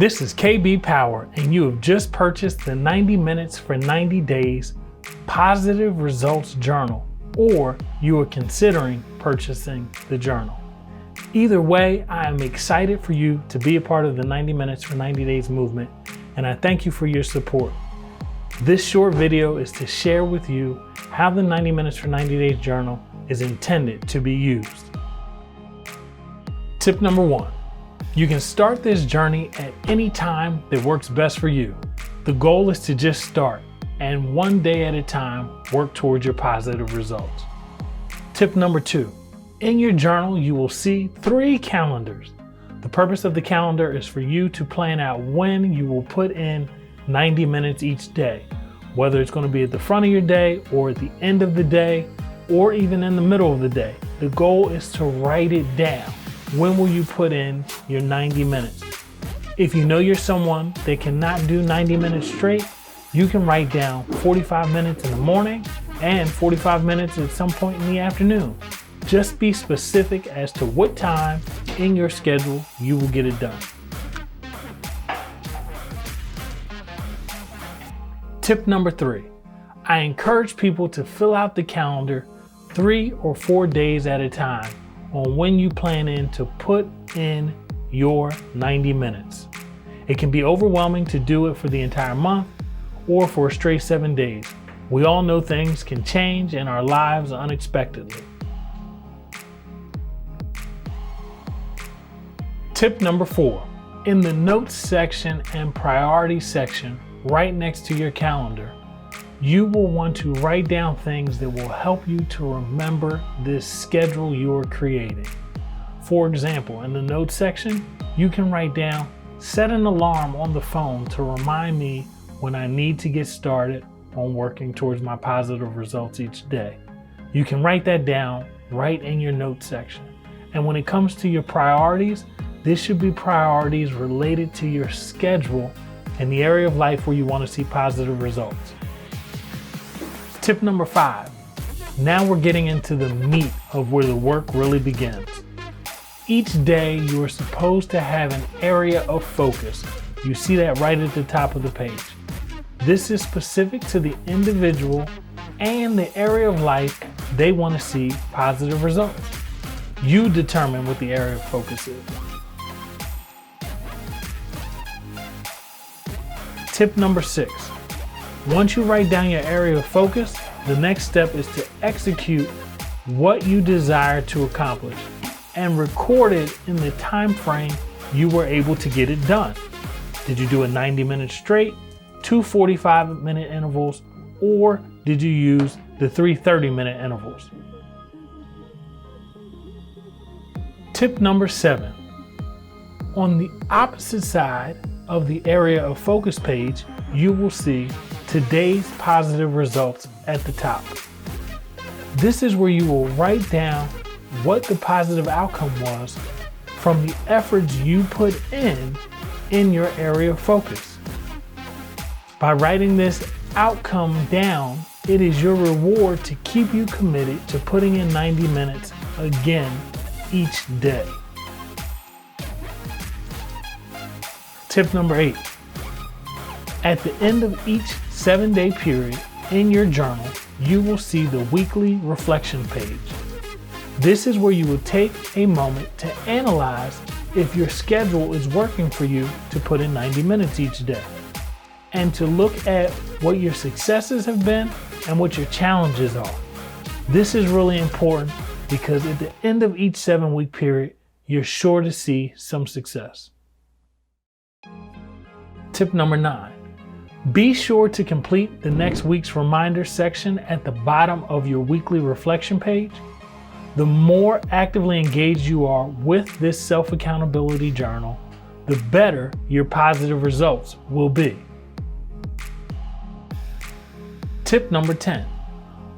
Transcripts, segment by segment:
This is KB Power, and you have just purchased the 90 Minutes for 90 Days Positive Results Journal, or you are considering purchasing the journal. Either way, I am excited for you to be a part of the 90 Minutes for 90 Days movement, and I thank you for your support. This short video is to share with you how the 90 Minutes for 90 Days journal is intended to be used. Tip number 1. You can start this journey at any time that works best for you. The goal is to just start and one day at a time work towards your positive results. Tip number 2. In your journal, you will see 3 calendars. The purpose of the calendar is for you to plan out when you will put in 90 minutes each day, whether it's going to be at the front of your day or at the end of the day or even in the middle of the day. The goal is to write it down. When will you put in your 90 minutes? If you know you're someone that cannot do 90 minutes straight, you can write down 45 minutes in the morning and 45 minutes at some point in the afternoon. Just be specific as to what time in your schedule you will get it done. Tip number 3. I encourage people to fill out the calendar 3 or 4 days at a time on when you plan to put in your 90 minutes. It can be overwhelming to do it for the entire month or for a straight 7 days. We all know things can change in our lives unexpectedly. Tip number 4. In the notes section and priority section right next to your calendar, you will want to write down things that will help you to remember this schedule you're creating. For example, in the notes section, you can write down, set an alarm on the phone to remind me when I need to get started on working towards my positive results each day. You can write that down right in your notes section. And when it comes to your priorities, this should be priorities related to your schedule and the area of life where you want to see positive results. Tip number 5. Now we're getting into the meat of where the work really begins. Each day you are supposed to have an area of focus. You see that right at the top of the page. This is specific to the individual and the area of life they want to see positive results. You determine what the area of focus is. Tip number 6. Once you write down your area of focus, the next step is to execute what you desire to accomplish and record it in the time frame you were able to get it done. Did you do a 90 minutes straight, 2 45-minute intervals, or did you use the 3 30-minute intervals? Tip number 7. On the opposite side of the area of focus page, you will see today's positive results at the top. This is where you will write down what the positive outcome was from the efforts you put in your area of focus. By writing this outcome down, it is your reward to keep you committed to putting in 90 minutes again each day. Tip number 8. At the end of each 7-day period in your journal, you will see the weekly reflection page. This is where you will take a moment to analyze if your schedule is working for you to put in 90 minutes each day, and to look at what your successes have been and what your challenges are. This is really important because at the end of each 7-week period, you're sure to see some success. Tip number 9. Be sure to complete the next week's reminder section at the bottom of your weekly reflection page. The more actively engaged you are with this self-accountability journal, the better your positive results will be. Tip number 10.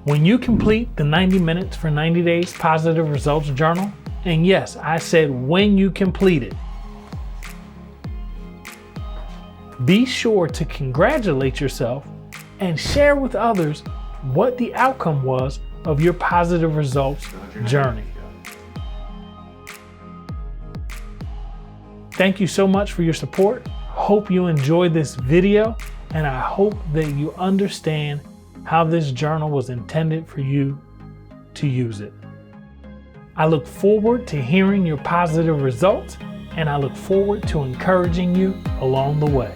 When you complete the 90 Minutes for 90 Days Positive Results Journal, and yes, I said when you complete it, be sure to congratulate yourself and share with others what the outcome was of your positive results journey. Thank you so much for your support. hope you enjoyed this video, and I hope that you understand how this journal was intended for you to use it. I look forward to hearing your positive results, and I look forward to encouraging you along the way.